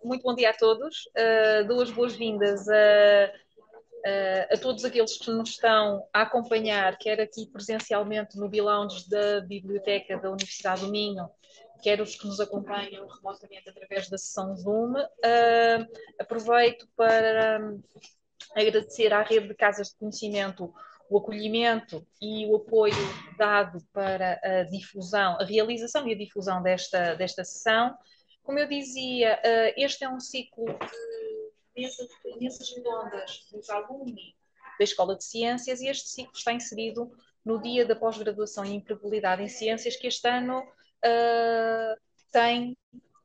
Muito bom dia a todos. Duas boas-vindas a todos aqueles que nos estão a acompanhar, quer aqui presencialmente no B-Lounge da Biblioteca da Universidade do Minho, quer os que nos acompanham remotamente através da sessão Zoom. Aproveito para agradecer à Rede de Casas de Conhecimento o acolhimento e o apoio dado para a difusão, a realização e a difusão desta sessão. Como eu dizia, este é um ciclo de mesas redondas dos alunos da Escola de Ciências e este ciclo está inserido no Dia da Pós-Graduação em Empregabilidade em Ciências, que este ano tem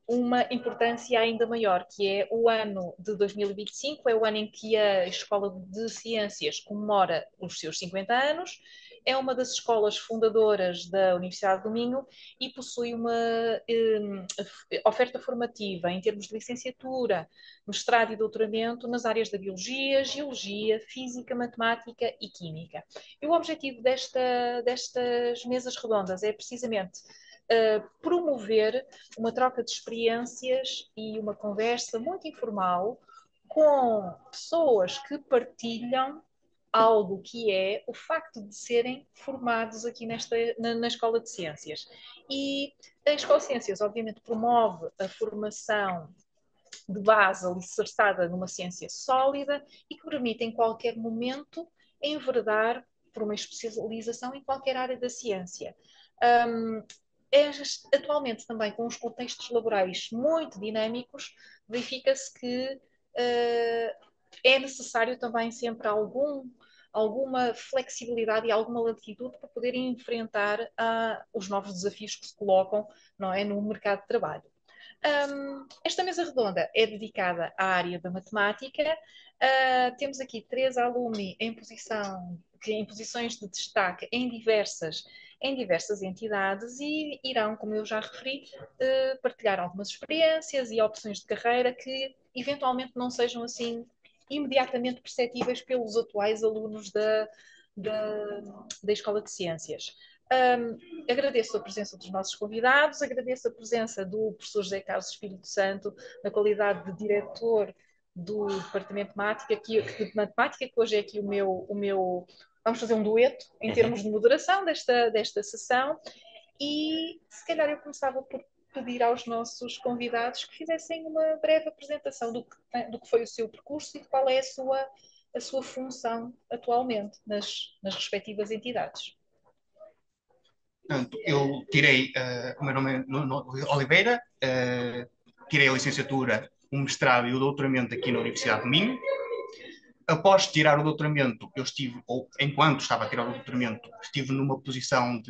uma importância ainda maior, que é o ano de 2025, é o ano em que a Escola de Ciências comemora os seus 50 anos, é uma das escolas fundadoras da Universidade do Minho e possui uma oferta formativa em termos de licenciatura, mestrado e doutoramento nas áreas da Biologia, Geologia, Física, Matemática e Química. E o objetivo destas mesas redondas é precisamente promover uma troca de experiências e uma conversa muito informal com pessoas que partilham algo que é o facto de serem formados aqui na Escola de Ciências. E a Escola de Ciências, obviamente, promove a formação de base alicerçada numa ciência sólida e que permite, em qualquer momento, enverdar por uma especialização em qualquer área da ciência. Um, Atualmente também com os contextos laborais muito dinâmicos, verifica-se que é necessário também sempre alguma flexibilidade e alguma latitude para poder enfrentar os novos desafios que se colocam, não é, no mercado de trabalho. Esta mesa redonda é dedicada à área da matemática. Temos aqui três alumni em posições de destaque em diversas entidades e irão, como eu já referi, partilhar algumas experiências e opções de carreira que eventualmente não sejam assim imediatamente perceptíveis pelos atuais alunos da, da Escola de Ciências. Agradeço a presença dos nossos convidados, agradeço a presença do professor José Carlos Espírito Santo, na qualidade de diretor do Departamento de Matemática, que hoje é aqui o meu. Vamos fazer um dueto em termos de moderação desta sessão. E se calhar eu começava por pedir aos nossos convidados que fizessem uma breve apresentação do que foi o seu percurso e de qual é a sua função atualmente nas respectivas entidades. Portanto, eu tirei, o meu nome é Nuno Oliveira, tirei a licenciatura, o mestrado e o doutoramento aqui na Universidade de Minho. Após tirar o doutoramento, eu estive, ou enquanto estava a tirar o doutoramento, estive numa posição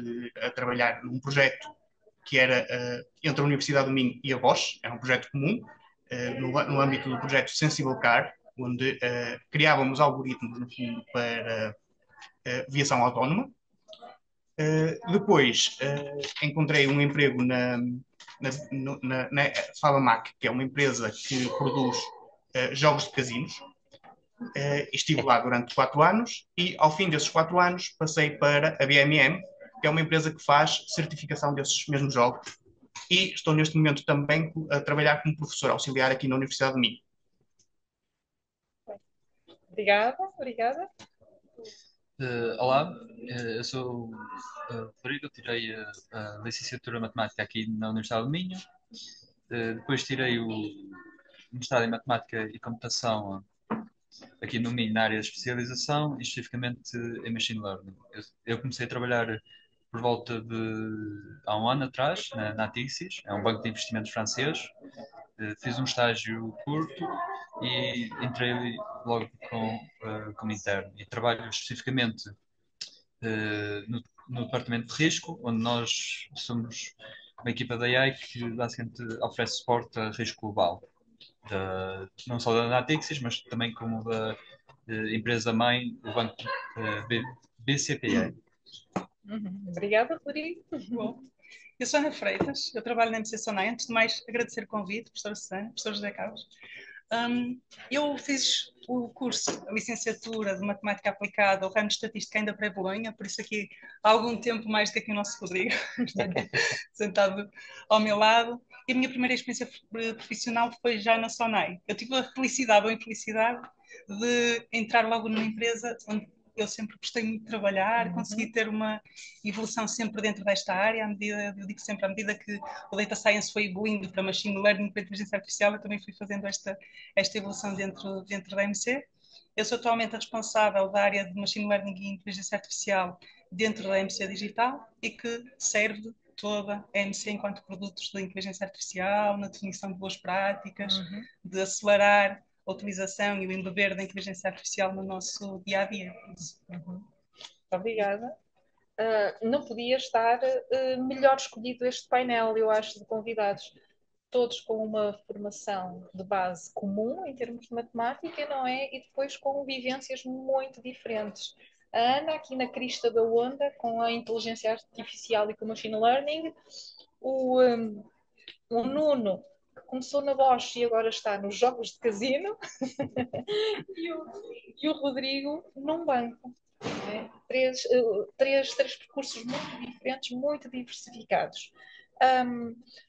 a trabalhar num projeto que era entre a Universidade do Minho e a Bosch, era um projeto comum, no âmbito do projeto Sensible Car, onde criávamos algoritmos, no fundo, para viação autónoma. Depois encontrei um emprego na Fabamac, que é uma empresa que produz jogos de casinos. Estive lá durante 4 anos e, ao fim desses 4 anos, passei para a BMM, que é uma empresa que faz certificação desses mesmos jogos. E estou neste momento também a trabalhar como professor auxiliar aqui na Universidade de Minho. Obrigada, obrigada. Olá, eu sou Rodrigo, tirei a licenciatura em Matemática aqui na Universidade do Minho. Depois tirei o mestrado em Matemática e Computação aqui no Minho, na área de especialização, e especificamente em Machine Learning. Eu comecei a trabalhar por volta há um ano atrás, na Natixis, é um banco de investimentos francês. Fiz um estágio curto e entrei logo como interno. E trabalho especificamente no departamento de risco, onde nós somos uma equipa da AI que basicamente oferece suporte a risco global, não só da Natixis, mas também como da empresa-mãe, o banco BCPE. Obrigada, Rodrigo. Bom, eu sou Ana Freitas, eu trabalho na MC Sonai. Antes de mais, agradecer o convite, professora Susana, professor José Carlos. Eu fiz o curso, a licenciatura de Matemática Aplicada, o ramo de Estatística ainda pré-Bolonha, por isso aqui há algum tempo mais do que aqui o nosso Rodrigo, sentado ao meu lado. e a minha primeira experiência profissional foi já na Sonai. Eu tive a felicidade ou infelicidade de entrar logo numa empresa onde eu sempre gostei muito de trabalhar, consegui ter uma evolução sempre dentro desta área, eu digo sempre, à medida que o Data Science foi evoluindo para Machine Learning, para Inteligência Artificial, eu também fui fazendo esta evolução dentro da MC. Eu sou atualmente a responsável da área de Machine Learning e Inteligência Artificial dentro da MC Digital e que serve toda a MC enquanto produtos da inteligência artificial, na definição de boas práticas, de acelerar a utilização e o embeber da inteligência artificial no nosso dia-a-dia. Obrigada. Não podia estar melhor escolhido este painel, eu acho, de convidados. Todos com uma formação de base comum em termos de matemática, não é? E depois com vivências muito diferentes. A Ana, aqui na crista da onda, com a inteligência artificial e com o machine learning. O Nuno, que começou na Bosch e agora está nos jogos de casino. e o Rodrigo num banco. É? Três percursos muito diferentes, muito diversificados.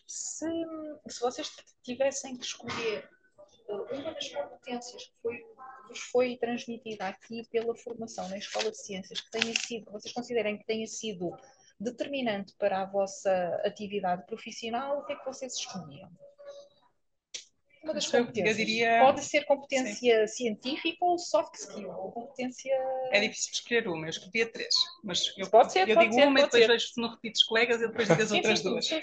Se vocês tivessem que escolher uma das competências que vos foi transmitida aqui pela formação na Escola de Ciências, que vocês considerem que tenha sido determinante para a vossa atividade profissional, o que é que vocês escolhiam? Uma das competências. Eu diria... Pode ser competência científica ou soft skill, ou competência... É difícil escolher uma, eu escolhia 3. Mas eu digo uma e depois vejo se não repito os colegas e depois digo as outras duas. Sim.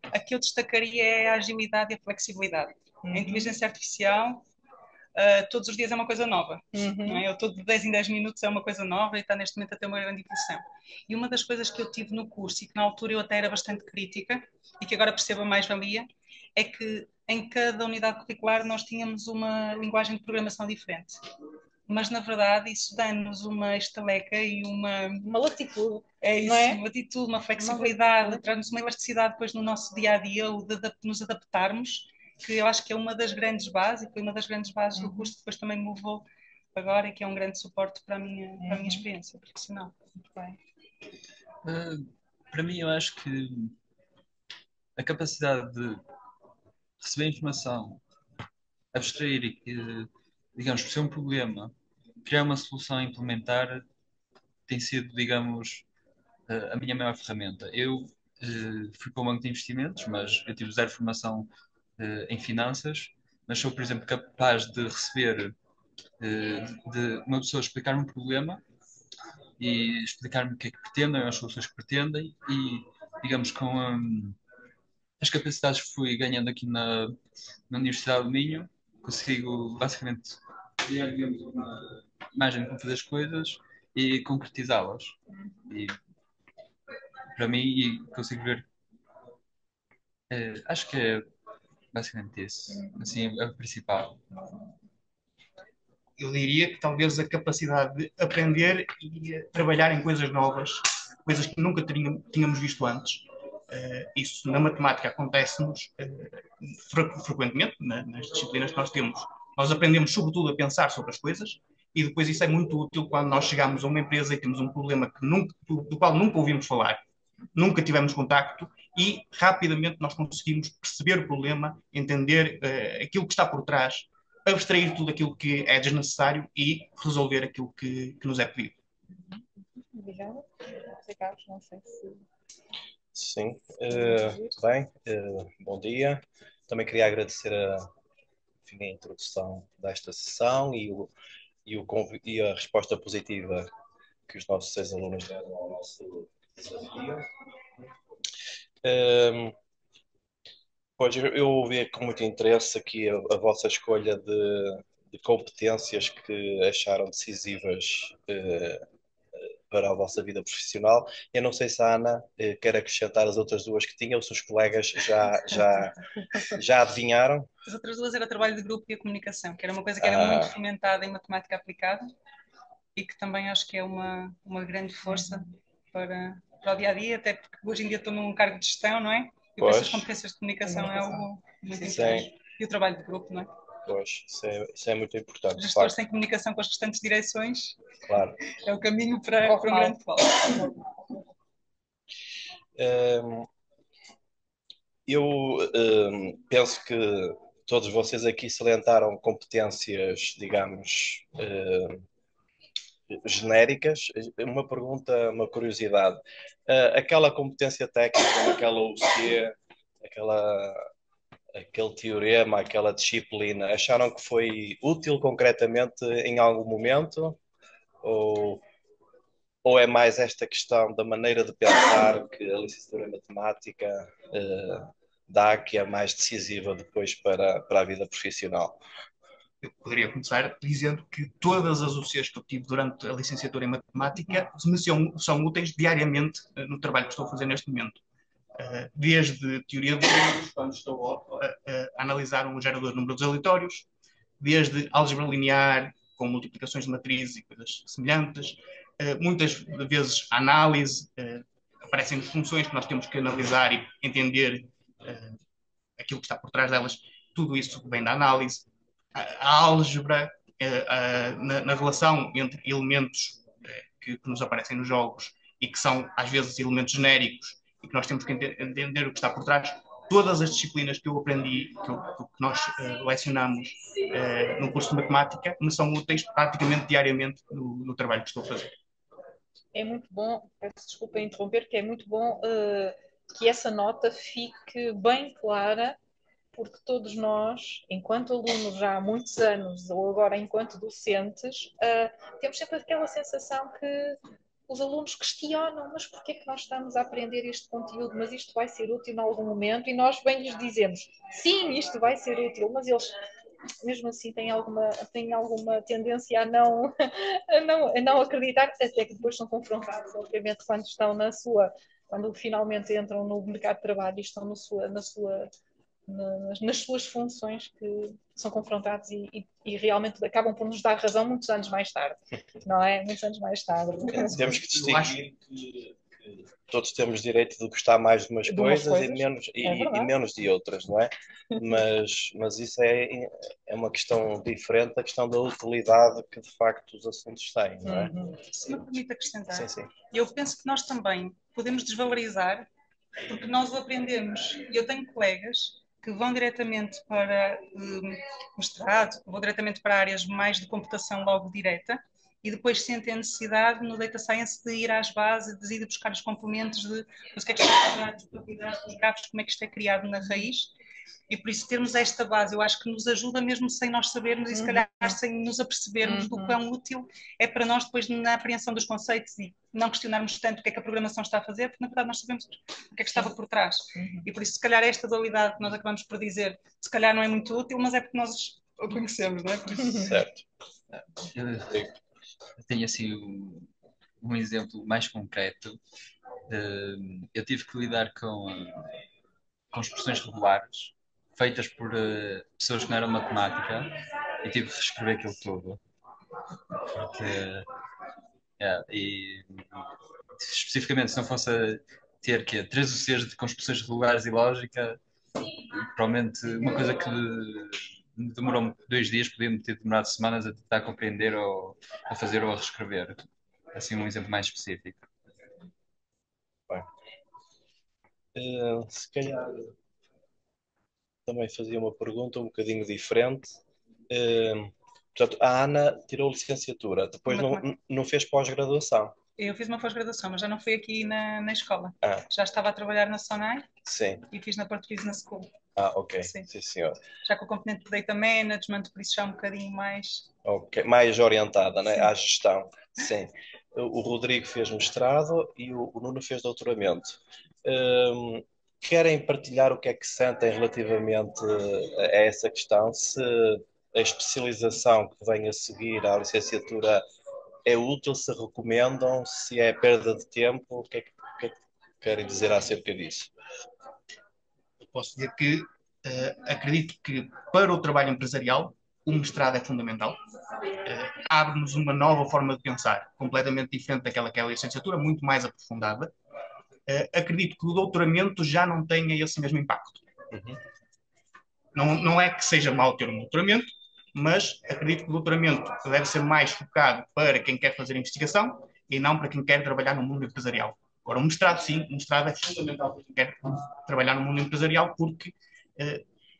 A que eu destacaria é a agilidade e a flexibilidade. A inteligência artificial, todos os dias é uma coisa nova. Não é? Eu todo de 10 em 10 minutos é uma coisa nova e está neste momento a ter uma grande evolução. E uma das coisas que eu tive no curso e que na altura eu até era bastante crítica e que agora percebo a mais-valia, é que em cada unidade curricular nós tínhamos uma linguagem de programação diferente. Mas, na verdade, isso dá-nos uma estaleca e uma latitude. É isso, uma latitude, uma flexibilidade, traz-nos uma elasticidade depois no nosso dia-a-dia, o de nos adaptarmos, que eu acho que é uma das grandes bases, e foi uma das grandes bases do curso que depois também me levou agora, e que é um grande suporte para a minha experiência profissional. Muito bem. Para mim, eu acho que a capacidade de receber informação, abstrair e, digamos, por ser um problema, criar uma solução a implementar, tem sido, digamos, a minha maior ferramenta. Eu fui para o banco de investimentos, mas eu tive zero formação em finanças, mas sou, por exemplo, capaz de receber de uma pessoa explicar-me um problema e explicar-me o que é que pretendem, as soluções que pretendem e, digamos, com as capacidades que fui ganhando aqui na Universidade do Minho, consigo basicamente criar, digamos, uma imagem de como fazer as coisas e concretizá-las. E para mim, e consigo ver, acho que é basicamente isso. Assim, é o principal. Eu diria que talvez a capacidade de aprender e trabalhar em coisas novas, coisas que nunca tínhamos visto antes. Isso na matemática acontece-nos frequentemente, nas disciplinas que nós temos. Nós aprendemos sobretudo a pensar sobre as coisas e depois isso é muito útil quando nós chegamos a uma empresa e temos um problema do qual nunca ouvimos falar, nunca tivemos contacto e rapidamente nós conseguimos perceber o problema, entender aquilo que está por trás, abstrair tudo aquilo que é desnecessário e resolver aquilo que nos é pedido. Obrigada. Carlos, não sei se... Sim, bem, bom dia. Também queria agradecer a introdução desta sessão e a resposta positiva que os nossos 6 alunos deram ao nosso desafio. Pois eu ouvi com muito interesse aqui a vossa escolha de competências que acharam decisivas para a vossa vida profissional. Eu não sei se a Ana quer acrescentar as outras duas que tinha ou se os colegas já adivinharam. As outras duas era o trabalho de grupo e a comunicação, que era uma coisa que era muito fomentada em matemática aplicada e que também acho que é uma grande força para o dia-a-dia, até porque hoje em dia estou num cargo de gestão, não é? E por isso as competências de comunicação é algo muito importante. E o trabalho de grupo, não é? Pois, isso é muito importante. O gestor sem comunicação com as restantes direções, claro, é o caminho para um grande foco. Eu penso que todos vocês aqui salientaram competências, digamos, genéricas. Uma pergunta, uma curiosidade. Aquela competência técnica, aquela UC, aquele teorema, aquela disciplina, acharam que foi útil concretamente em algum momento? Ou, ou é mais esta questão da maneira de pensar que a licenciatura em matemática dá, que é mais decisiva depois para a vida profissional? Eu poderia começar dizendo que todas as UCs que eu tive durante a licenciatura em matemática são úteis diariamente no trabalho que estou a fazer neste momento. Desde teoria de números, quando estou a analisar um gerador de números aleatórios, desde álgebra linear, com multiplicações de matrizes e coisas semelhantes, muitas vezes a análise, aparecem funções que nós temos que analisar e entender aquilo que está por trás delas, tudo isso vem da análise. A álgebra, na relação entre elementos que nos aparecem nos jogos e que são, às vezes, elementos genéricos e que nós temos que entender o que está por trás. Todas as disciplinas que eu aprendi, que nós lecionamos no curso de matemática, me são úteis praticamente diariamente no trabalho que estou a fazer. É muito bom, peço desculpa interromper, que é muito bom que essa nota fique bem clara, porque todos nós, enquanto alunos já há muitos anos, ou agora enquanto docentes, temos sempre aquela sensação que os alunos questionam, mas porquê é que nós estamos a aprender este conteúdo? Mas isto vai ser útil em algum momento? E nós bem lhes dizemos, sim, isto vai ser útil, mas eles mesmo assim têm alguma tendência a não acreditar, até que depois são confrontados, obviamente, quando finalmente entram no mercado de trabalho e estão nas suas funções, que são confrontados e realmente acabam por nos dar razão muitos anos mais tarde, não é? Muitos anos mais tarde. Temos que distinguir que todos temos direito de gostar mais de umas coisas e menos de outras, não é? Mas isso é uma questão diferente da questão da utilidade que de facto os assuntos têm, não é? Se me permite acrescentar, sim, sim. Eu penso que nós também podemos desvalorizar porque nós o aprendemos. Eu tenho colegas que vão diretamente para mestrado, vão diretamente para áreas mais de computação logo direta, e depois sentem a necessidade no Data Science de ir às bases, de ir buscar os complementos de mas o que é que está a dar, as propriedades dos grafos, como é que isto é criado na raiz. E por isso termos esta base, eu acho que nos ajuda mesmo sem nós sabermos e se calhar sem nos apercebermos do quão útil é para nós depois na apreensão dos conceitos e não questionarmos tanto o que é que a programação está a fazer, porque na verdade nós sabemos o que é que estava por trás. E por isso se calhar esta dualidade que nós acabamos por dizer, se calhar não é muito útil, mas é porque nós o conhecemos, não é? Por isso... Certo. Eu tenho assim um exemplo mais concreto. Eu tive que lidar com expressões regulares feitas por pessoas que não eram de matemática e tive que reescrever aquilo tudo. Porque, e especificamente, se não fosse ter que 3 UCs com expressões regulares e lógica, provavelmente uma coisa que me demorou 2 dias, podia-me ter demorado semanas a tentar compreender ou a fazer ou a reescrever. Assim, um exemplo mais específico. Se calhar também fazia uma pergunta um bocadinho diferente. Portanto, a Ana tirou licenciatura, depois não fez pós-graduação. Eu fiz uma pós-graduação, mas já não fui aqui na escola. Já estava a trabalhar na Sonai. Sim. E fiz na Portuguese Business School. Ok. Sim, senhor. Já com o componente de Data Management, por isso já um bocadinho mais... Ok, mais orientada, né? À gestão. Sim. O Rodrigo fez mestrado e o Nuno fez doutoramento. Querem partilhar o que é que sentem relativamente a essa questão? Se a especialização que vem a seguir à licenciatura é útil, se recomendam, se é perda de tempo, o que é que querem dizer acerca disso? Posso dizer que acredito que para o trabalho empresarial o mestrado é fundamental. Abre-nos uma nova forma de pensar, completamente diferente daquela que é a licenciatura, muito mais aprofundada. Acredito que o doutoramento já não tenha esse mesmo impacto. Não é que seja mau ter um doutoramento, mas acredito que o doutoramento deve ser mais focado para quem quer fazer investigação e não para quem quer trabalhar no mundo empresarial. Agora, um mestrado, sim, um mestrado é fundamental para quem quer trabalhar no mundo empresarial, porque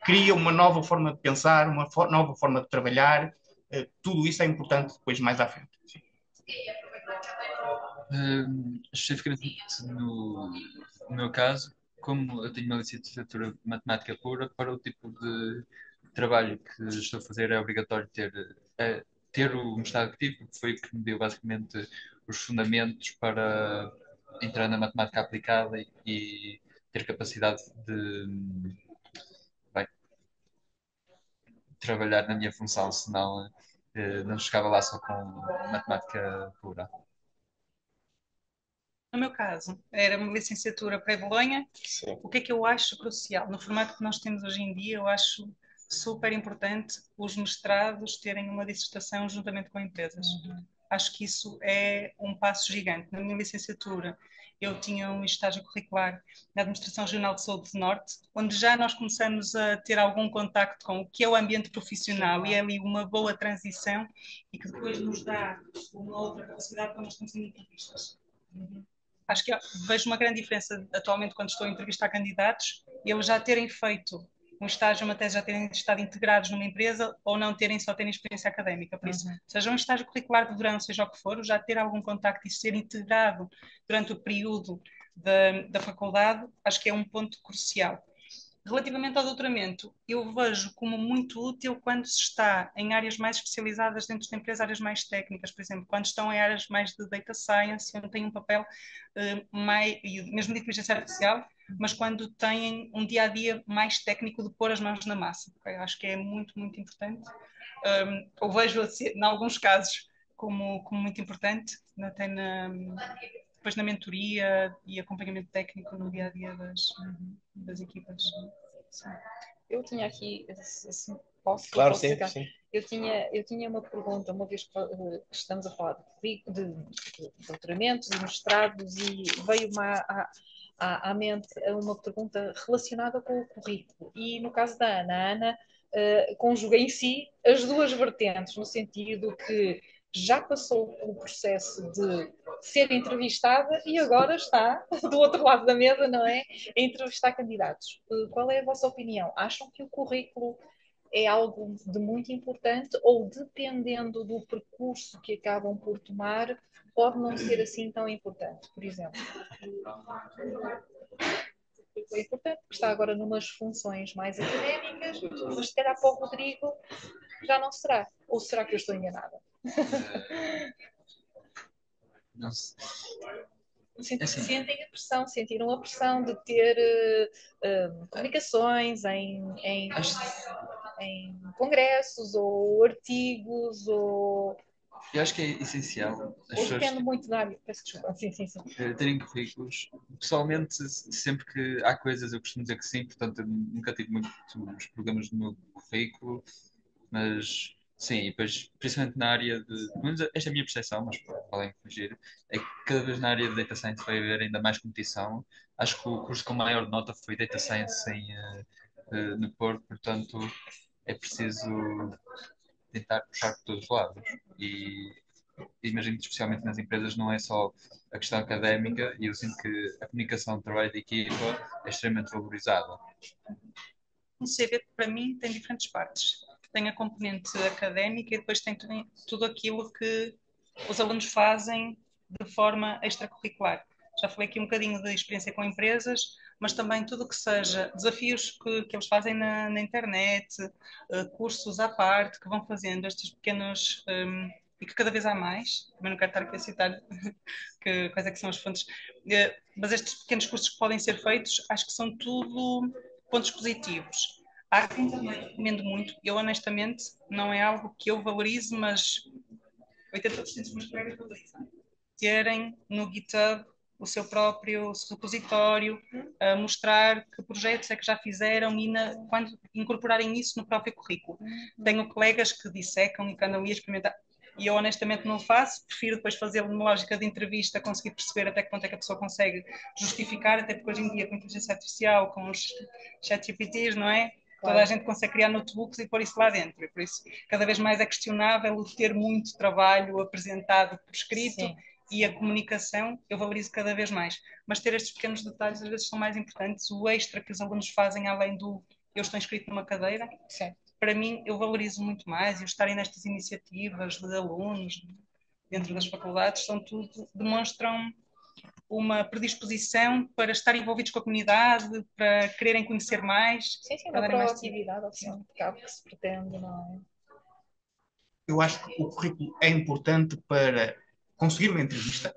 cria uma nova forma de pensar, uma nova forma de trabalhar. Tudo isso é importante depois, mais à frente. Sim. Especificamente no meu caso, como eu tenho uma licenciatura de matemática pura, para o tipo de trabalho que estou a fazer é obrigatório ter o mestrado que tive, porque foi o que me deu basicamente os fundamentos para entrar na matemática aplicada e ter capacidade de bem, trabalhar na minha função, senão não chegava lá só com matemática pura. No meu caso, era uma licenciatura pré-Bolonha. Sim. O que é que eu acho crucial? No formato que nós temos hoje em dia, eu acho super importante os mestrados terem uma dissertação juntamente com empresas. Acho que isso é um passo gigante. Na minha licenciatura, eu tinha um estágio curricular na Administração Regional de Saúde do Norte, onde já nós começamos a ter algum contacto com o que é o ambiente profissional e é ali uma boa transição e que depois nos dá uma outra capacidade quando nós estamos em entrevistas. Acho que vejo uma grande diferença atualmente quando estou a entrevistar candidatos, eles já terem feito um estágio, uma tese, já terem estado integrados numa empresa ou não terem só terem experiência académica. Por isso, seja um estágio curricular de verão, seja o que for, já ter algum contacto e ser integrado durante o período da faculdade, acho que é um ponto crucial. Relativamente ao doutoramento, eu vejo como muito útil quando se está em áreas mais especializadas dentro da empresa, áreas mais técnicas, por exemplo, quando estão em áreas mais de data science, onde têm um papel mais, mesmo de inteligência artificial, mas quando têm um dia a dia mais técnico de pôr as mãos na massa. Okay? Acho que é muito, muito importante. Eu vejo, em alguns casos, como muito importante, até depois na mentoria e acompanhamento técnico no dia a dia das equipas. Sim. Eu tinha aqui, assim, posso Claro, sim, ficar? sim. Eu tinha uma pergunta, uma vez que estamos a falar de doutoramentos e mestrados, e veio-me à mente uma pergunta relacionada com o currículo. E no caso da Ana, a Ana conjuga em si as duas vertentes, no sentido que já passou pelo processo de ser entrevistada e agora está do outro lado da mesa, não é? A entrevistar candidatos. Qual é a vossa opinião? Acham que o currículo é algo de muito importante ou, dependendo do percurso que acabam por tomar, pode não ser assim tão importante? Por exemplo, é importante porque está agora numas funções mais académicas, mas se calhar para o Rodrigo já não será. Ou será que eu estou enganada? Não sei. Sentiram a pressão de ter publicações em congressos ou artigos ou... Eu acho que é essencial as Ou pessoas depende muito da área. Peço desculpa. Sim. terem currículos. Pessoalmente, sempre que há coisas, eu costumo dizer que sim, portanto, eu nunca tive muitos problemas no meu currículo, mas sim, e depois, principalmente na área de. Pelo menos esta é a minha percepção, mas podem fugir, é que cada vez na área de Data Science vai haver ainda mais competição. Acho que o curso com maior nota foi Data Science no Porto, portanto, é preciso tentar puxar por todos os lados. E imagino que especialmente nas empresas não é só a questão académica, e eu sinto que a comunicação, o trabalho de equipa é extremamente valorizada. Um CV, para mim, tem diferentes partes. Tem a componente académica e depois tem tudo aquilo que os alunos fazem de forma extracurricular. Já falei aqui um bocadinho de experiência com empresas, mas também tudo o que seja desafios que eles fazem na internet, cursos à parte, que vão fazendo estes pequenos... e que cada vez há mais, também não quero estar aqui a citar quais é que são as fontes, mas estes pequenos cursos que podem ser feitos, acho que são tudo pontos positivos. Há quem também recomendo muito, eu honestamente não é algo que eu valorize, mas 80% dos meus colegas valorizam. Terem no GitHub o seu próprio repositório, mostrar que projetos é que já fizeram e quando incorporarem isso no próprio currículo. Tenho colegas que dissecam e que andam ali a experimentar. E eu honestamente não faço, prefiro depois fazê-lo numa lógica de entrevista, conseguir perceber até que ponto é que a pessoa consegue justificar, até porque hoje em dia com a inteligência artificial, com os ChatGPTs, não é? Toda a gente consegue criar notebooks e pôr isso lá dentro. E por isso, cada vez mais é questionável o ter muito trabalho apresentado por escrito. Sim. e a comunicação eu valorizo cada vez mais. Mas ter estes pequenos detalhes às vezes são mais importantes. O extra que os alunos fazem, além do eu estou inscrito numa cadeira, Certo. para mim eu valorizo muito mais. E estarem nestas iniciativas de alunos dentro das faculdades, são tudo, demonstram uma predisposição para estar envolvidos com a comunidade, para quererem conhecer mais, Sim, sim, para uma darem mais proatividade, ao fim de cabo, que se pretende, não é? Eu acho que o currículo é importante para conseguir uma entrevista,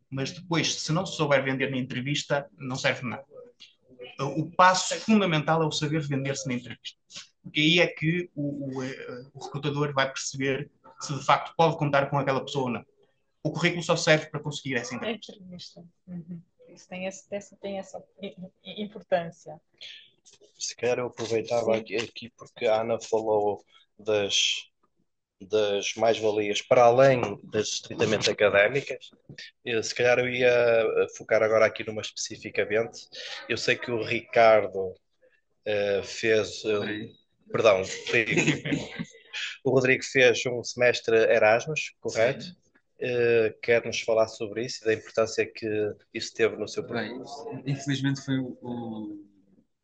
mas depois, se não se souber vender na entrevista, não serve de nada. O passo fundamental é o saber vender-se na entrevista. Porque aí é que o recrutador vai perceber se de facto pode contar com aquela pessoa ou não. O currículo só serve para conseguir essa A entrevista. entrevista. Isso tem essa importância. Se calhar eu aproveitava aqui porque a Ana falou das mais-valias para além das estritamente académicas. Se calhar eu ia focar agora aqui numa especificamente. Eu sei que o Ricardo fez. Perdão, o Rodrigo fez um semestre Erasmus, correto? Quer-nos falar sobre isso e da importância que isso teve no seu percurso? Bem, infelizmente foi o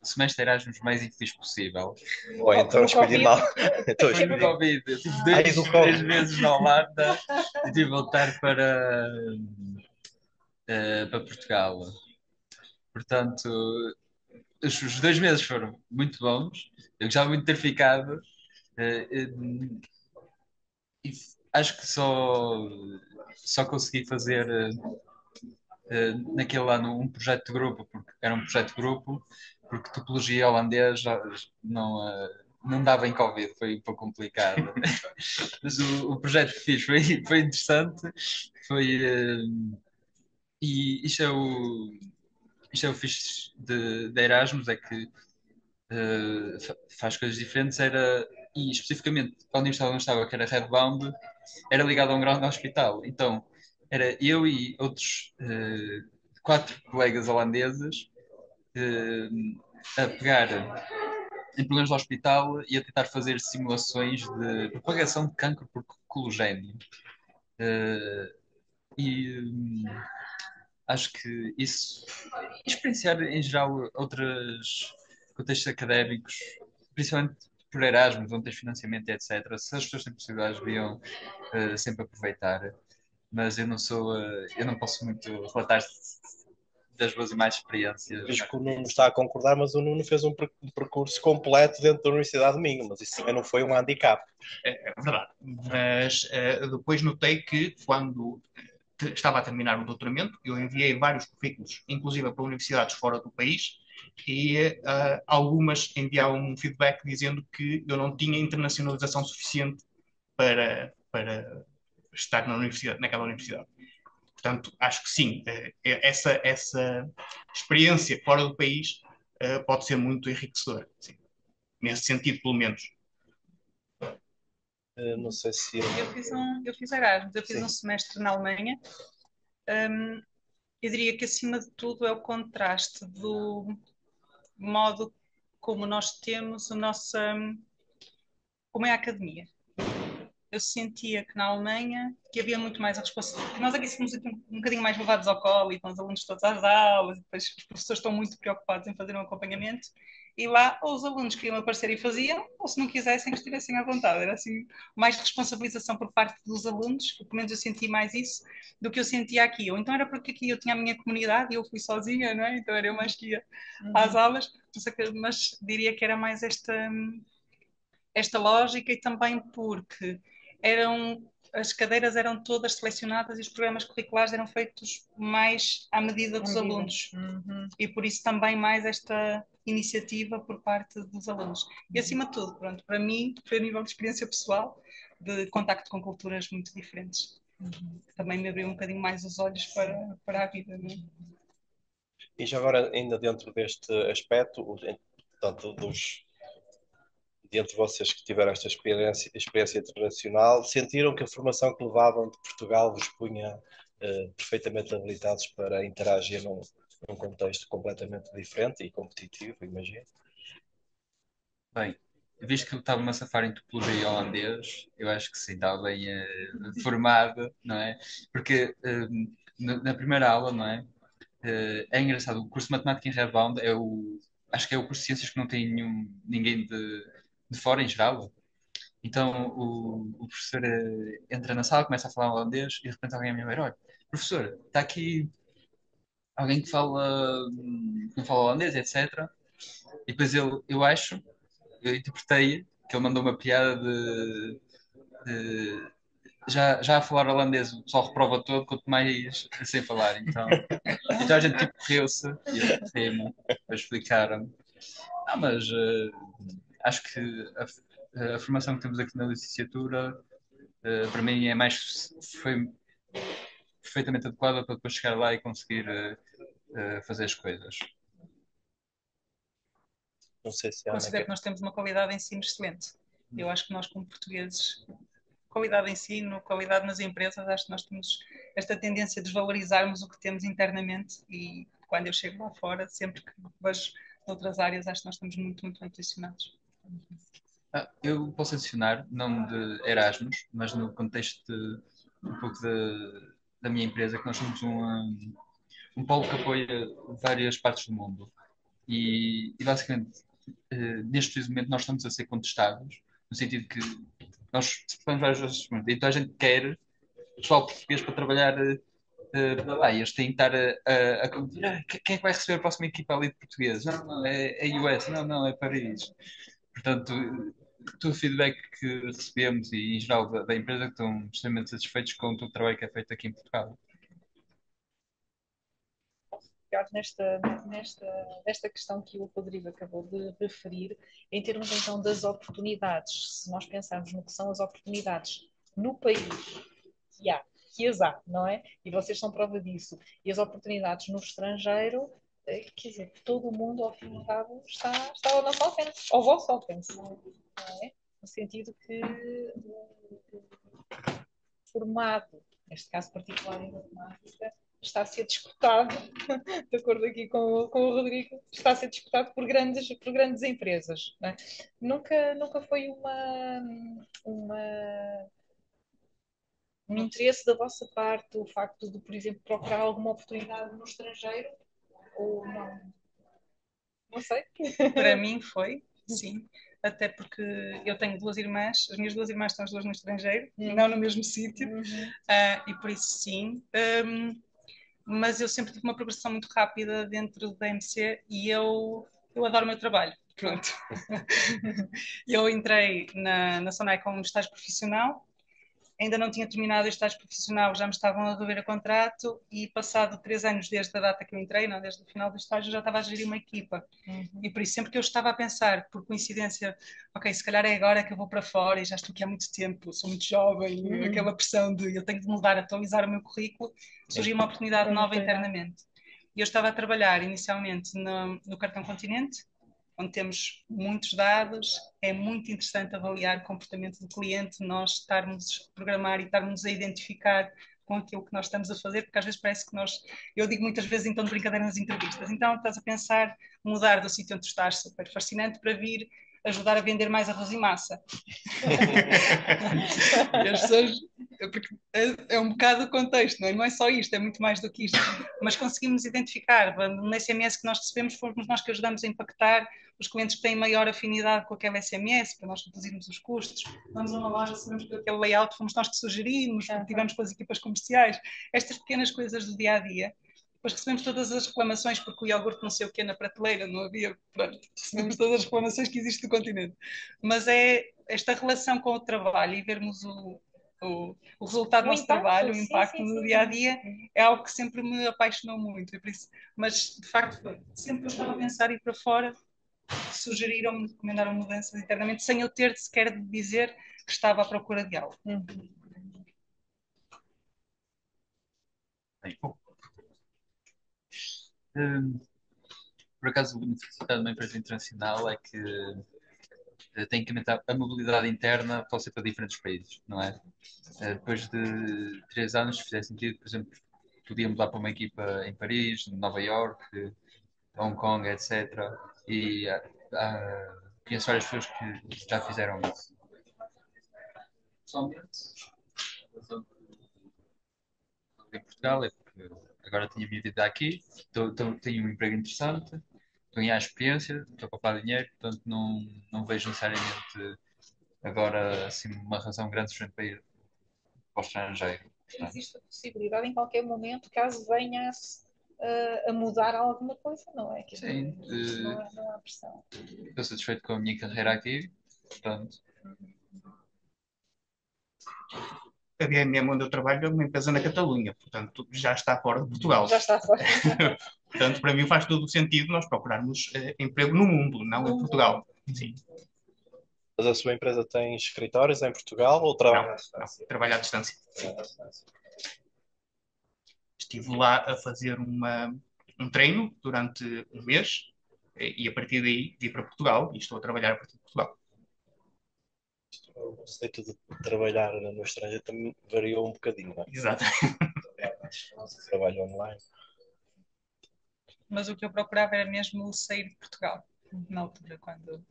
semestre Erasmus mais infeliz possível. Ou então No escolhi Covid? mal. Então Foi escolhi no mal. Covid. Eu tive Ai, dois, do três Covid. meses na Holanda e tive de voltar para Portugal. Portanto, os 2 meses foram muito bons. Eu gostava muito de ter ficado. eh, eh, e acho que só consegui fazer naquele ano um projeto de grupo, porque era um projeto de grupo, porque topologia holandês não, não dava em Covid, foi um pouco complicado. Mas o projeto que fiz foi interessante, foi, e isto é o fixe de Erasmus, é que faz coisas diferentes, e especificamente a universidade onde estava, que era Redbound, era ligado a um grande hospital. Então, era eu e outros 4 colegas holandeses a pegar em problemas do hospital e a tentar fazer simulações de propagação de cancro por cologénio. Eh, e acho que isso, experienciar em geral outros contextos académicos, principalmente por Erasmus, onde tens financiamento, etc. Se as pessoas têm possibilidades, deviam sempre aproveitar. Mas eu não posso muito relatar das boas e más experiências. Vejo que o Nuno está a concordar, mas o Nuno fez um percurso completo dentro da Universidade de Minho, mas isso também não foi um handicap. É verdade. Mas depois notei que quando estava a terminar o doutoramento, eu enviei vários currículos, inclusive para universidades fora do país, e algumas enviavam um feedback dizendo que eu não tinha internacionalização suficiente para estar naquela universidade. Portanto, acho que sim, essa experiência fora do país pode ser muito enriquecedora, sim. Nesse sentido, pelo menos. Não sei se. Eu fiz Erasmus, eu fiz um semestre na Alemanha. Eu diria que acima de tudo é o contraste do modo como nós temos como é a academia. Eu sentia que na Alemanha que havia muito mais a responsabilidade. Nós aqui somos um bocadinho mais levados ao colo e estão os alunos todos às aulas, e depois os professores estão muito preocupados em fazer um acompanhamento. E lá, ou os alunos queriam aparecer e faziam, ou se não quisessem, que estivessem à vontade. Era assim, mais responsabilização por parte dos alunos, pelo menos eu senti mais isso, do que eu sentia aqui. Ou então era porque aqui eu tinha a minha comunidade e eu fui sozinha, não é? Então era eu mais que ia às aulas, mas diria que era mais esta lógica e também porque as cadeiras eram todas selecionadas e os programas curriculares eram feitos mais à medida dos alunos. E por isso também mais esta iniciativa por parte dos alunos. E acima de tudo, pronto, para mim, foi a nível de experiência pessoal, de contacto com culturas muito diferentes. Também me abriu um bocadinho mais os olhos para a vida. Não é? E já agora, ainda dentro deste aspecto, portanto, de entre vocês que tiveram esta experiência internacional, sentiram que a formação que levavam de Portugal vos punha perfeitamente habilitados para interagir num contexto completamente diferente e competitivo, imagino? Bem, visto que eu estava-me a safar em topologia holandês, eu acho que sim, estava bem formado, não é? Porque na primeira aula, não é? É engraçado, o curso de Matemática em Rebound acho que é o curso de Ciências que não tem ninguém de fora em geral. Então o professor entra na sala, começa a falar holandês e de repente alguém me diz, olha, professor, está aqui alguém que não fala holandês, etc. E depois eu interpretei que ele mandou uma piada de já a falar holandês o pessoal reprova todo, quanto mais sem falar. Então a gente tipo riu-se e eu ri-me, depois explicaram. Não, mas acho que a formação que temos aqui na licenciatura, para mim, foi perfeitamente adequada para depois chegar lá e conseguir fazer as coisas. Não sei se a Ana Considero quer. que nós temos uma qualidade de ensino excelente. Eu acho que nós, como portugueses, qualidade de ensino, qualidade nas empresas, acho que nós temos esta tendência de desvalorizarmos o que temos internamente e quando eu chego lá fora, sempre que vejo noutras áreas, acho que nós estamos muito, muito bem posicionados. Eu posso adicionar, não de Erasmus, mas no contexto um pouco da minha empresa, que nós somos um polo que apoia várias partes do mundo. E basicamente, neste preciso momento, nós estamos a ser contestados, no sentido que nós participamos várias vezes, então a gente quer pessoal português para trabalhar para lá. E eles têm que estar a competir. Quem é que vai receber a próxima equipa ali de português? Não, não, é US. Não, não, é Paris. Portanto, todo o feedback que recebemos e em geral da empresa que estão extremamente satisfeitos com todo o trabalho que é feito aqui em Portugal. Pegar nesta questão que o Rodrigo acabou de referir, em termos então das oportunidades, se nós pensarmos no que são as oportunidades no país, que as há, não é? E vocês são prova disso. E as oportunidades no estrangeiro, quer dizer, todo o mundo, ao fim e ao cabo, está ao nosso alcance, ao vosso alcance, não é? No sentido que formado, neste caso particular em matemática, está a ser disputado, de acordo aqui com o Rodrigo, está a ser disputado por grandes empresas. Não é? Nunca foi um interesse da vossa parte o facto de, por exemplo, procurar alguma oportunidade no estrangeiro? Ou não? Não sei. Para mim foi, sim. Até porque eu tenho duas irmãs, as minhas duas irmãs estão as duas no estrangeiro, não no mesmo sítio, e por isso sim. Mas eu sempre tive uma progressão muito rápida dentro da MC e eu adoro o meu trabalho. Pronto. Eu entrei na Sonai como estágio profissional, ainda não tinha terminado o estágio profissional, já me estavam a dever a contrato e passado 3 anos desde a data que eu entrei, não, desde o final do estágio, já estava a gerir uma equipa. E por isso sempre que eu estava a pensar, por coincidência, ok, se calhar é agora que eu vou para fora e já estou aqui há muito tempo, sou muito jovem, aquela pressão de eu tenho de mudar, atualizar o meu currículo, surgiu uma oportunidade nova internamente. E eu estava a trabalhar inicialmente no Cartão Continente, onde temos muitos dados, é muito interessante avaliar o comportamento do cliente, nós estarmos a programar e estarmos a identificar com aquilo que nós estamos a fazer, porque às vezes parece que eu digo muitas vezes então de brincadeira nas entrevistas, então estás a pensar mudar do sítio onde tu estás, super fascinante, para vir ajudar a vender mais arroz e massa. E as pessoas, é um bocado o contexto, não é só isto, é muito mais do que isto, mas conseguimos identificar, no SMS que nós recebemos, fomos nós que ajudamos a impactar os clientes que têm maior afinidade com aquele SMS, para nós reduzirmos os custos. Vamos a uma loja, sabemos que aquele layout fomos nós que sugerimos, porque tivemos com as equipas comerciais. Estas pequenas coisas do dia a dia. Depois recebemos todas as reclamações, porque o iogurte não sei o que na prateleira, não havia. Pronto, recebemos todas as reclamações que existem no continente. Mas é esta relação com o trabalho e vermos o resultado do nosso trabalho, o impacto no dia a dia, é algo que sempre me apaixonou muito. E por isso, mas de facto, sempre que eu estava a pensar em ir para fora, sugeriram-me, recomendaram mudanças internamente, sem eu ter sequer de dizer que estava à procura de algo. Bem, por acaso, o benefício de uma empresa internacional é que tem que aumentar a mobilidade interna pode ser para diferentes países, não é? Depois de 3 anos, se fizer sentido, por exemplo, podia mudar para uma equipa em Paris, Nova York, Hong Kong, etc. E conheço várias pessoas que já fizeram isso. Pessoalmente, a razão em Portugal é porque agora tenho a minha vida aqui, tenho um emprego interessante, tenho a experiência, estou a poupar dinheiro, portanto não vejo necessariamente agora assim uma razão grande suficiente para ir para o estrangeiro. Portanto, Existe a possibilidade em qualquer momento, caso venha a mudar alguma coisa, não é? Quer sim, dizer, não há pressão. estou satisfeito com a minha carreira aqui, portanto, A BMM onde eu trabalho é uma empresa na Catalunha, portanto já está fora de Portugal. Já está fora. Portanto, para mim faz todo o sentido nós procurarmos emprego no mundo, não em Portugal. Sim. Mas a sua empresa tem escritórios em Portugal ou trabalha à distância? Trabalho à distância. À distância. Estive lá a fazer um treino durante um mês e a partir daí vim para Portugal e estou a trabalhar a partir de Portugal. O conceito de trabalhar no estrangeiro também variou um bocadinho, não é? Exato. Trabalho online. Mas o que eu procurava era mesmo sair de Portugal. Na altura, quando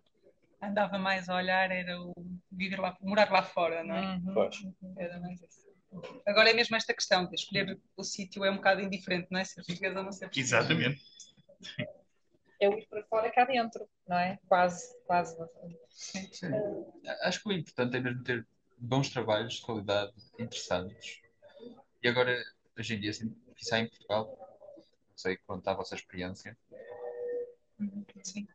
andava mais a olhar, era o viver lá, morar lá fora, não é? Pois. Era mais isso. Agora é mesmo esta questão de escolher o sítio é um bocado indiferente, não é? Ser português ou não ser português. Exatamente. É o ir para fora cá dentro, não é? Quase, quase. sim. Acho que o importante é mesmo ter bons trabalhos de qualidade, interessantes. E agora, hoje em dia, assim, pensar em Portugal, não sei quanto está a vossa experiência. Sim.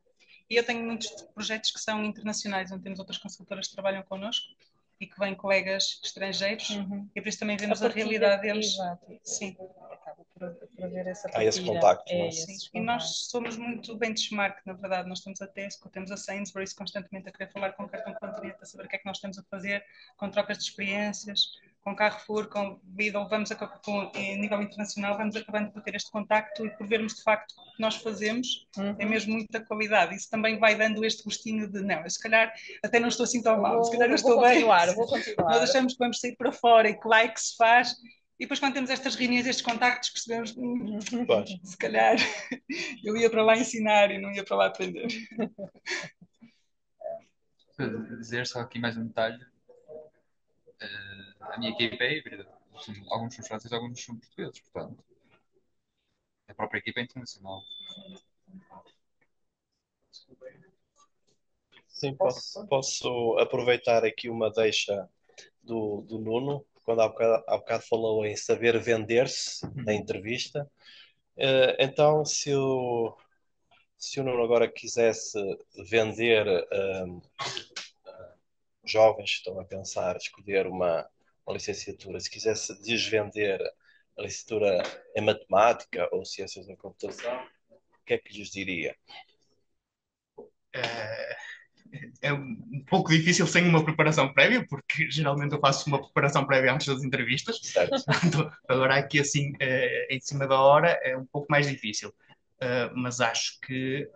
E eu tenho muitos projetos que são internacionais, onde temos outras consultoras que trabalham connosco e que vêm colegas estrangeiros e por isso também vemos a realidade deles. Exato. Sim. Acaba por haver essa Há esse partilha. contacto, não é? Sim. E nós somos muito benchmark, na verdade. Nós temos a Tesco, temos a Sainsbury's constantemente a querer falar com o cartão continente, a saber o que é que nós temos a fazer, com trocas de experiências, com Carrefour, com Lidl, em nível internacional, vamos acabando por ter este contacto e por vermos de facto o que nós fazemos é mesmo muita qualidade. Isso também vai dando este gostinho de, não, eu se calhar até não estou assim tão mal, se calhar eu estou bem. Vou continuar. Nós achamos que vamos sair para fora e que lá é que se faz. E depois, quando temos estas reuniões, estes contactos, percebemos, se calhar eu ia para lá ensinar e não ia para lá aprender. Para dizer só aqui mais um detalhe, a minha equipa é híbrida. Alguns são franceses, alguns são portugueses, portanto, a própria equipa é internacional. Sim, posso aproveitar aqui uma deixa do Nuno, quando há bocado falou em saber vender-se na entrevista. Então, se o Nuno agora quisesse vender jovens que estão a pensar escolher uma licenciatura, se quisesse desvender a licenciatura em matemática ou ciências da computação, o que é que lhes diria? É um pouco difícil sem uma preparação prévia, porque geralmente eu faço uma preparação prévia antes das entrevistas. Certo. Agora aqui assim, em cima da hora, é um pouco mais difícil. Mas acho que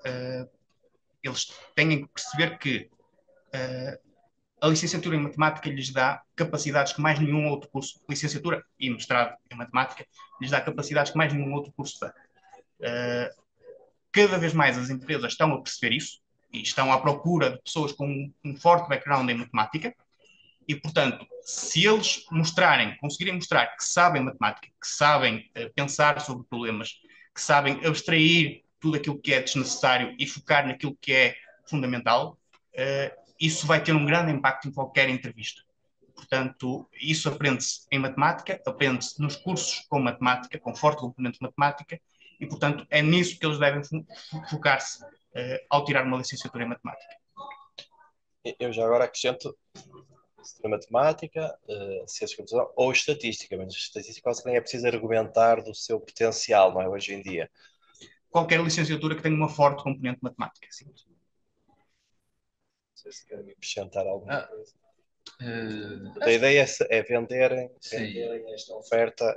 eles têm que perceber que a licenciatura em matemática lhes dá capacidades que mais nenhum outro curso, licenciatura e mestrado em matemática, lhes dá capacidades que mais nenhum outro curso dá. Cada vez mais as empresas estão a perceber isso e estão à procura de pessoas com um forte background em matemática e, portanto, se eles conseguirem mostrar que sabem matemática, que sabem pensar sobre problemas, que sabem abstrair tudo aquilo que é desnecessário e focar naquilo que é fundamental, isso vai ter um grande impacto em qualquer entrevista. Portanto, isso aprende-se em matemática, aprende-se nos cursos com matemática, com forte componente de matemática, e, portanto, é nisso que eles devem focar-se ao tirar uma licenciatura em matemática. Eu já agora acrescento matemática, ciências de computação ou estatística, mas estatística quase que nem é preciso argumentar do seu potencial, não é, hoje em dia. Qualquer licenciatura que tenha uma forte componente de matemática, sim. Não sei se querem acrescentar alguma coisa. A ideia é venderem esta oferta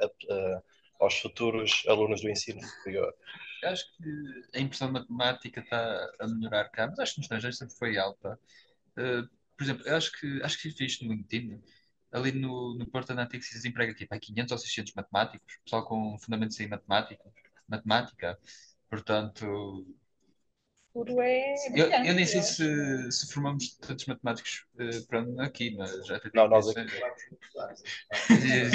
aos futuros alunos do ensino superior. Eu acho que a impressão de matemática está a melhorar cá, mas acho que no estrangeiro sempre foi alta. Por exemplo, eu acho que fiz isto no LinkedIn. Ali no Porto Analytics se desemprega aqui para 500 ou 600 matemáticos, pessoal com fundamentos em matemática. Portanto, futuro é Eu brilhante. nem sei Eu acho. se formamos tantos matemáticos pronto, aqui, mas até Não, tenho nós essa. aqui.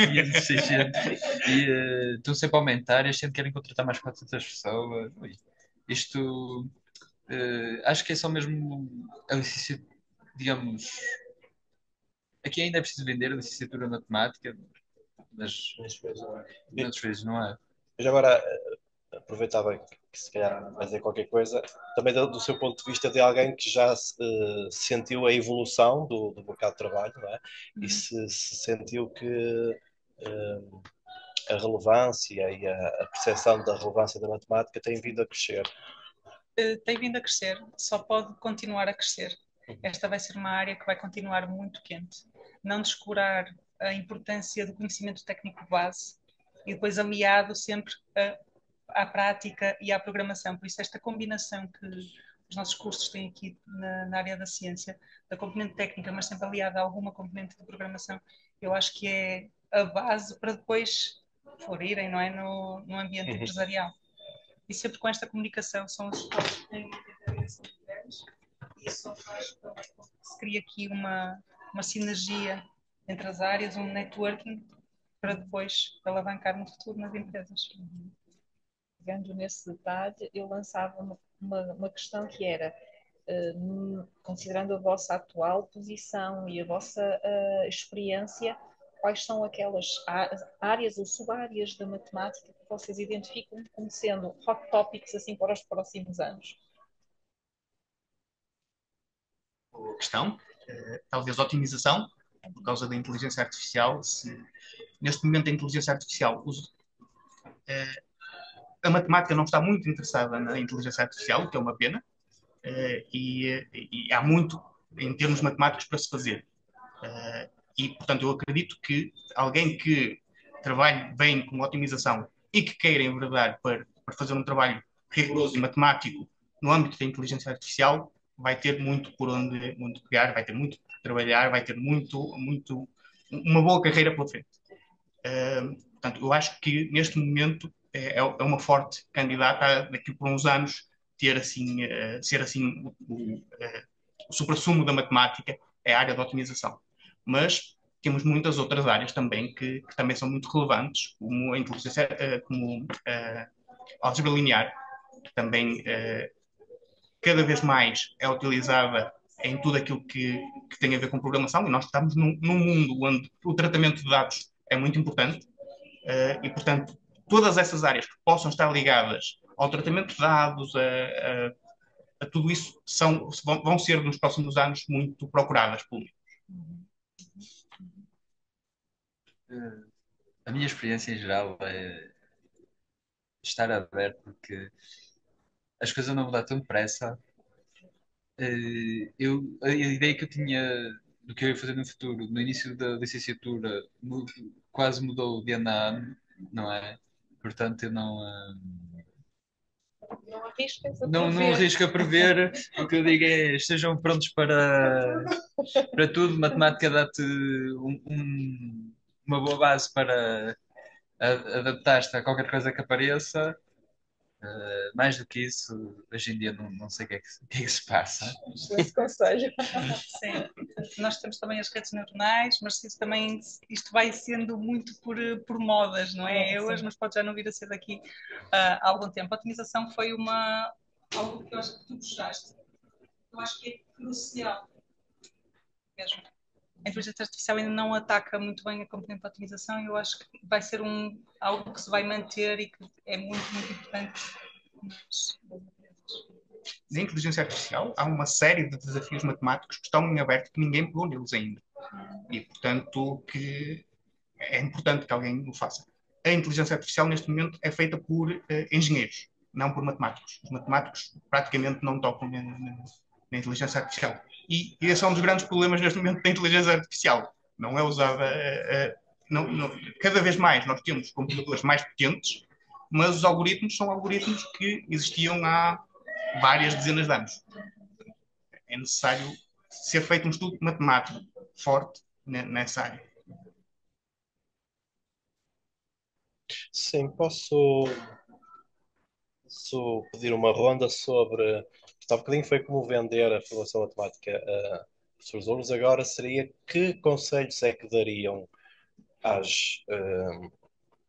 500, 600. E estão sempre a aumentar. Este ano querem contratar mais 400 pessoas. Ui. Isto, acho que é só mesmo a licenciatura, digamos. Aqui ainda é preciso vender a licenciatura na matemática, mas E noutros países não é. já agora aproveitava que se calhar vai dizer qualquer coisa, também do seu ponto de vista de alguém que já sentiu a evolução do mercado de trabalho, não é? E se sentiu que a relevância e a percepção da relevância da matemática tem vindo a crescer. Tem vindo a crescer, só pode continuar a crescer. Esta vai ser uma área que vai continuar muito quente. Não descurar a importância do conhecimento técnico base e depois aliado sempre à prática e à programação. Por isso, esta combinação que os nossos cursos têm aqui na área da ciência, da componente técnica, mas sempre aliada a alguma componente de programação, eu acho que é a base para depois florirem, não é, no ambiente Uhum. empresarial. E sempre com esta comunicação são os esforços que têm interesse e isso só faz com que se crie aqui uma sinergia entre as áreas, um networking para depois alavancar no futuro nas empresas. Pegando nesse detalhe, eu lançava uma questão que era, considerando a vossa atual posição e a vossa experiência, quais são aquelas áreas ou sub-áreas da matemática que vocês identificam como sendo hot topics assim para os próximos anos? A questão, talvez otimização, por causa da inteligência artificial. Neste momento, a inteligência artificial, a matemática não está muito interessada na inteligência artificial, o que é uma pena, e há muito em termos matemáticos para se fazer. E, portanto, eu acredito que alguém que trabalhe bem com otimização e que queira enverdar para fazer um trabalho rigoroso e matemático no âmbito da inteligência artificial vai ter muito por onde pegar, vai ter muito por trabalhar, vai ter uma boa carreira pela frente. Portanto, eu acho que neste momento é uma forte candidata daqui por uns anos ter assim, ser assim o suprassumo da matemática é a área da otimização. Mas temos muitas outras áreas também que também são muito relevantes, como a inteligência, como a álgebra linear, que também cada vez mais é utilizada em tudo aquilo que tem a ver com programação, e nós estamos num mundo onde o tratamento de dados é muito importante, e, portanto, todas essas áreas que possam estar ligadas ao tratamento de dados, a tudo isso, vão ser nos próximos anos muito procuradas pelo menos. A minha experiência em geral é estar aberto, porque as coisas não mudam tão depressa. A ideia que eu tinha do que eu ia fazer no futuro, no início da licenciatura, quase mudou de ano a ano, não é? Portanto, eu Não arriscas a não prever. arrisco a prever. O que eu digo é: estejam prontos para tudo. Matemática dá-te uma boa base para adaptar-te a qualquer coisa que apareça. Mais do que isso, hoje em dia não sei o que é que se passa. Esse conselho. Sim. Nós temos também as redes neuronais, mas isso também, isto vai sendo muito por modas, não é? Hoje, mas pode já não vir a ser daqui há algum tempo. A otimização foi algo que eu acho que tu puxaste. Eu acho que é crucial mesmo. A inteligência artificial ainda não ataca muito bem a componente de otimização e eu acho que vai ser algo que se vai manter e que é muito, muito importante nas empresas. Na inteligência artificial, há uma série de desafios matemáticos que estão em aberto que ninguém pegou neles ainda. E, portanto, que é importante que alguém o faça. A inteligência artificial, neste momento, é feita por engenheiros, não por matemáticos. Os matemáticos praticamente não tocam na inteligência artificial. E esse é um dos grandes problemas neste momento da inteligência artificial. Não é usada. Cada vez mais nós temos computadores mais potentes, mas os algoritmos são algoritmos que existiam há várias dezenas de anos. É necessário ser feito um estudo matemático forte nessa área. Sim, posso pedir uma ronda sobre. Há bocadinho foi como vender a formação matemática a professores alunos, agora seria que conselhos é que dariam às,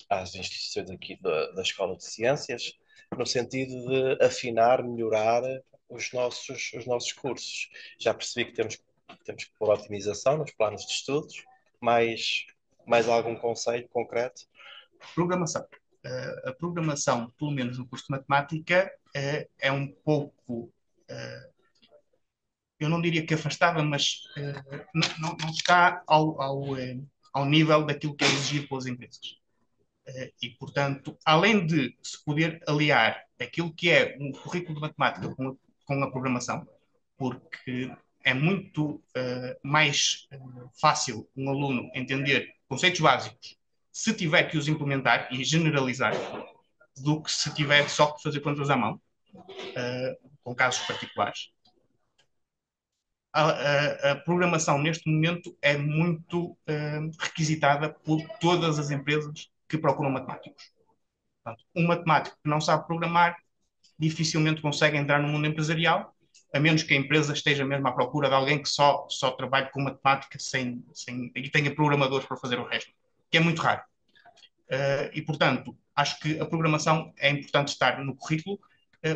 às instituições aqui da Escola de Ciências, no sentido de afinar, melhorar os nossos cursos. Já percebi que temos que pôr otimização nos planos de estudos, mais algum conselho concreto? Programação. A programação, pelo menos no curso de matemática, é um pouco, eu não diria que afastada, mas não está ao nível daquilo que é exigido pelas empresas. E, portanto, além de se poder aliar aquilo que é um currículo de matemática com a programação, porque é muito mais fácil um aluno entender conceitos básicos se tiver que os implementar e generalizar, do que se tiver só que fazer contas à mão, com casos particulares. A programação neste momento é muito requisitada por todas as empresas que procuram matemáticos. Portanto, um matemático que não sabe programar dificilmente consegue entrar no mundo empresarial, a menos que a empresa esteja mesmo à procura de alguém que só trabalhe com matemática e tenha programadores para fazer o resto, que é muito raro. E, portanto, acho que a programação é importante estar no currículo,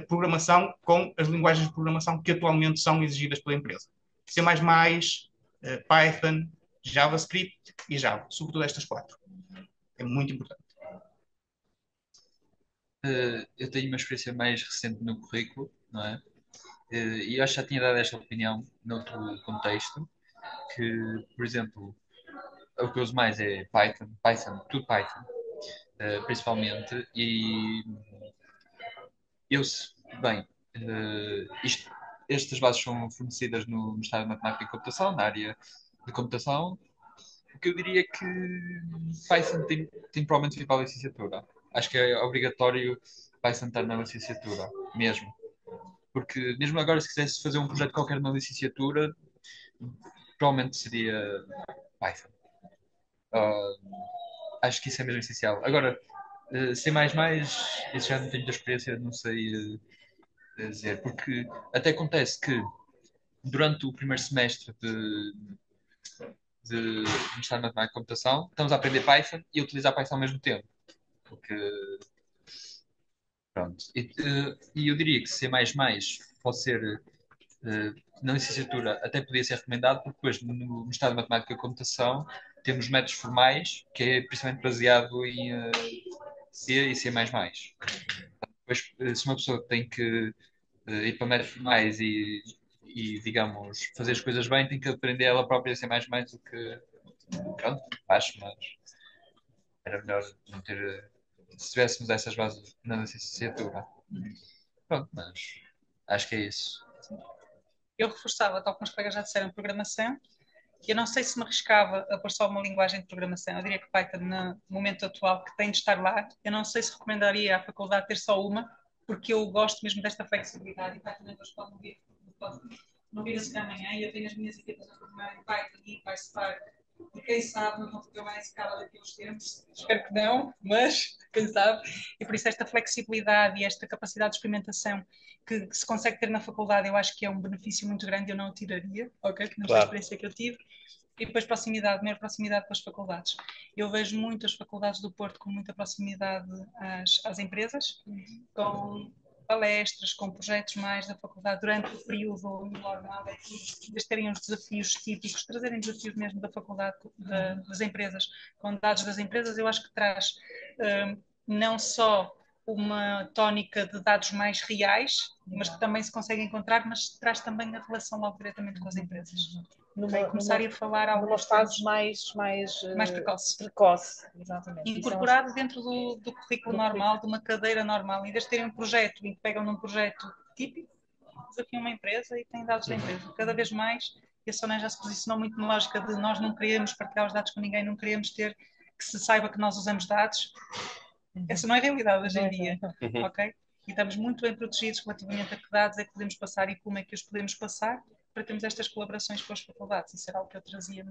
programação com as linguagens de programação que atualmente são exigidas pela empresa. C++, Python, JavaScript e Java, sobretudo estas quatro. É muito importante. Eu tenho uma experiência mais recente no currículo, não é? E eu acho que já tinha dado esta opinião noutro contexto, que, por exemplo, o que eu uso mais é tudo Python, principalmente, e eu, bem, estas bases são fornecidas no estado de matemática e computação, na área de computação, o que eu diria que Python tem provavelmente vir para a licenciatura. Acho que é obrigatório Python estar na licenciatura, mesmo. Porque mesmo agora, se quisesse fazer um projeto qualquer na licenciatura, provavelmente seria Python. Acho que isso é mesmo essencial. Agora, C++, isso já não tenho muita experiência, não sei dizer. Porque até acontece que durante o primeiro semestre de Mestrado em Matemática e Computação, estamos a aprender Python e a utilizar Python ao mesmo tempo. Porque, pronto. E eu diria que C++ pode ser, na licenciatura, até podia ser recomendado, porque depois no Mestrado em Matemática e Computação temos métodos formais, que é principalmente baseado em C e C++. Depois, se uma pessoa tem que ir para métodos formais digamos, fazer as coisas bem, tem que aprender ela própria a ser mais do que, pronto, acho, mas era melhor não ter, se tivéssemos essas bases na licenciatura. Pronto, mas acho que é isso. Eu reforçava, tal como os colegas já disseram, programação. Eu não sei se me arriscava a pôr só uma linguagem de programação. Eu diria que Python, no momento atual, que tem de estar lá. Eu não sei se recomendaria à faculdade ter só uma, porque eu gosto mesmo desta flexibilidade. E Python depois pode não vir a ser amanhã. E eu tenho as minhas equipas a formar em Python e PySpark. E quem sabe não vão ficar mais escala daqui a uns tempos. Espero que não, mas quem sabe. E por isso esta flexibilidade e esta capacidade de experimentação que se consegue ter na faculdade, eu acho que é um benefício muito grande, eu não o tiraria, ok? Que não foi a experiência que eu tive. E depois proximidade, maior proximidade com as faculdades. Eu vejo muitas faculdades do Porto com muita proximidade às empresas, com palestras, com projetos mais da faculdade durante o período normal, de terem os desafios típicos, trazerem desafios mesmo da faculdade, das empresas, com dados das empresas, eu acho que traz não só uma tónica de dados mais reais, mas que também se consegue encontrar, mas traz também a relação logo diretamente com as empresas. Começar a falar algumas fases mais precoce. Exatamente. Incorporado dentro do currículo normal, de uma cadeira normal, em vez de terem um projeto e pegam num projeto típico, desafiam uma empresa e têm dados da empresa. Cada vez mais, e a Sonia já se posicionou muito na lógica de nós não queremos partilhar os dados com ninguém, não queremos ter que se saiba que nós usamos dados. Essa não é a realidade hoje em dia, ok? E estamos muito bem protegidos relativamente a que dados é que podemos passar e como é que os podemos passar para termos estas colaborações com as faculdades. Isso era algo que eu trazia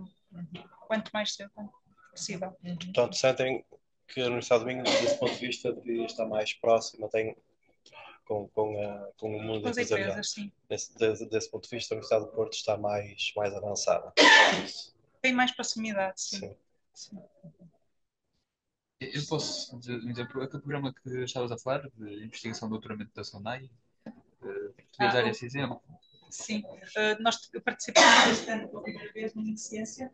quanto mais cedo possível. Portanto, sentem que a Universidade de Minho, desse ponto de vista, devia estar mais próxima, tem com o mundo Com as empresarial. empresas, sim. Desse ponto de vista, a Universidade do Porto está mais avançada. Tem mais proximidade, sim. Sim. Sim. Eu posso dizer, aquele programa que estavas a falar, de investigação de doutoramento da SONAI, podia dar esse exemplo? Sim. Eu participei bastante pela primeira vez no Link Ciência,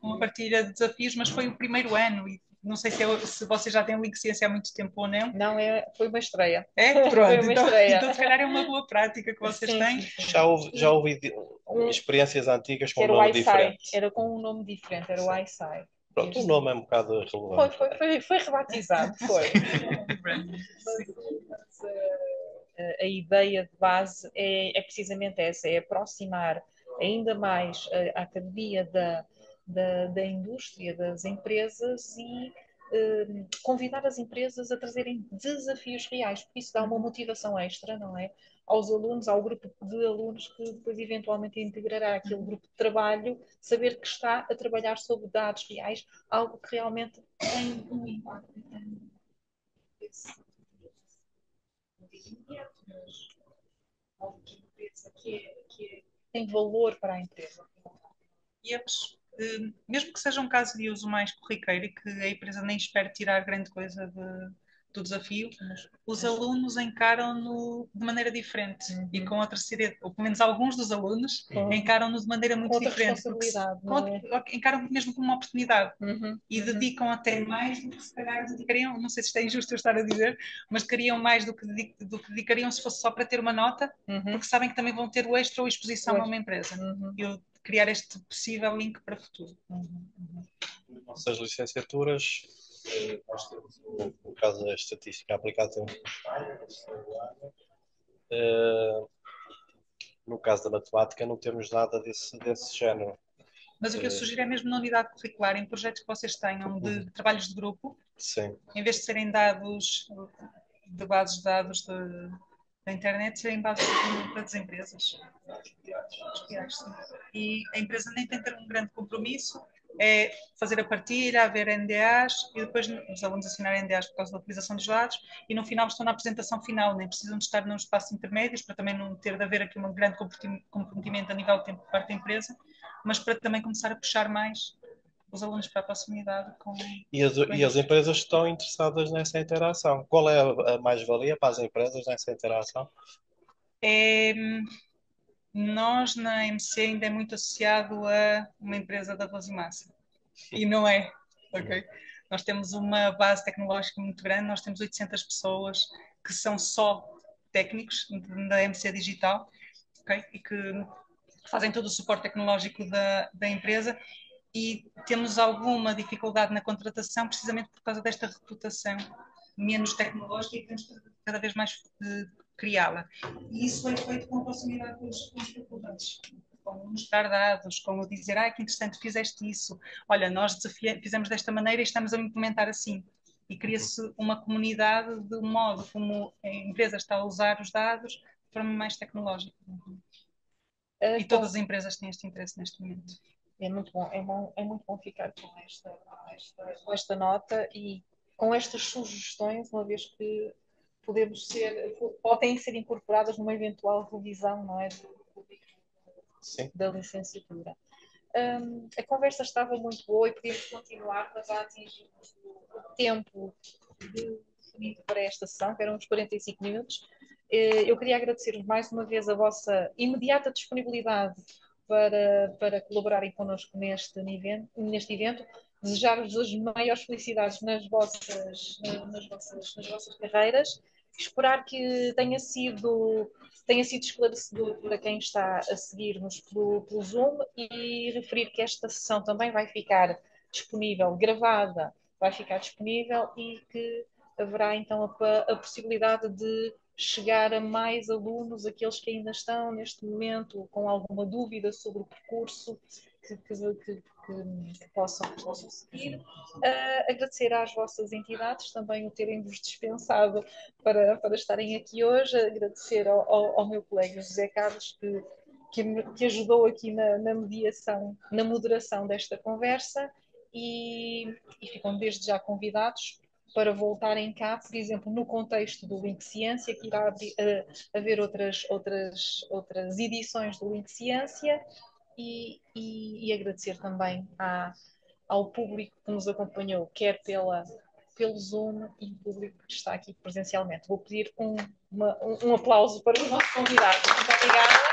uma partilha de desafios, mas foi o primeiro ano e não sei se vocês já têm o Link Ciência há muito tempo ou não. Não, foi uma estreia. É? Foi Pronto. uma Então, estreia. então, se calhar é uma boa prática que vocês Sim, têm. sim, sim. Já houve experiências antigas com um Era o nome iSci, diferente. era com um nome diferente, era o iSci. Pronto, o nome é um bocado relevante. Foi rebatizado, foi. A ideia de base é precisamente essa, é aproximar ainda mais a academia da indústria, das empresas e convidar as empresas a trazerem desafios reais, porque isso dá uma motivação extra, não é? Aos alunos, ao grupo de alunos que depois eventualmente integrará aquele grupo de trabalho, saber que está a trabalhar sobre dados reais, algo que realmente tem um impacto. Mas algo que tem valor para a empresa. E mesmo que seja um caso de uso mais corriqueiro e que a empresa nem espere tirar grande coisa do desafio, os alunos encaram-no de maneira diferente e com outra seriedade, ou pelo menos alguns dos alunos encaram-no de maneira muito diferente, encaram mesmo como uma oportunidade e dedicam até mais do que se calhar dedicariam, não sei se isto é injusto eu estar a dizer, mas dedicariam mais do que dedicariam se fosse só para ter uma nota, porque sabem que também vão ter o extra ou exposição a uma empresa. Eu criar este possível link para o futuro. Nas nossas licenciaturas, nós temos, no caso da estatística aplicada, temos no caso da matemática, não temos nada desse género. Mas o que eu sugiro é mesmo na unidade curricular, em projetos que vocês tenham de trabalhos de grupo, Sim. Em vez de serem dados de bases de dados da internet, serem bases das empresas. E a empresa nem tem que ter um grande compromisso, é fazer a partilha, haver NDAs e depois os alunos assinarem NDAs por causa da utilização dos dados e no final estão na apresentação final, nem precisam de estar nos espaços intermédios para também não ter de haver aqui um grande comprometimento a nível de tempo por parte da empresa, mas para também começar a puxar mais os alunos para a proximidade com... E as empresas estão interessadas nessa interação. Qual é a mais-valia para as empresas nessa interação? Nós na MC ainda é muito associado a uma empresa da arroz e massa. E não é, ok? Nós temos uma base tecnológica muito grande, nós temos 800 pessoas que são só técnicos da MC Digital, ok? E que fazem todo o suporte tecnológico da empresa e temos alguma dificuldade na contratação precisamente por causa desta reputação menos tecnológica e que temos cada vez mais criá-la. E isso é feito com proximidade com os faculdades. Como mostrar dados, como dizer, que interessante, fizeste isso. Olha, nós fizemos desta maneira e estamos a implementar assim. E cria-se uma comunidade de um modo como a empresa está a usar os dados de forma mais tecnológica. E todas as empresas têm este interesse neste momento. É muito bom ficar com esta nota e com estas sugestões, uma vez que podem ser incorporadas numa eventual revisão, não é, da licenciatura. A conversa estava muito boa e podíamos continuar, mas já atingimos o tempo definido para esta sessão, que eram uns 45 minutos. Eu queria agradecer-vos mais uma vez a vossa imediata disponibilidade para colaborarem connosco neste evento, desejar-vos as maiores felicidades nas vossas carreiras, esperar que tenha sido esclarecedor para quem está a seguir-nos pelo Zoom e referir que esta sessão também vai ficar disponível, gravada, vai ficar disponível e que haverá então a possibilidade de chegar a mais alunos, aqueles que ainda estão neste momento com alguma dúvida sobre o percurso que possam seguir. Agradecer às vossas entidades também o terem-vos dispensado para estarem aqui hoje, agradecer ao meu colega José Carlos que ajudou aqui na mediação, na moderação desta conversa e ficam desde já convidados para voltarem cá, por exemplo, no contexto do Link Ciência, que irá haver outras edições do Link Ciência, e agradecer também ao público que nos acompanhou, quer pelo Zoom e o público que está aqui presencialmente. Vou pedir um aplauso para os nossos convidados. Muito obrigada.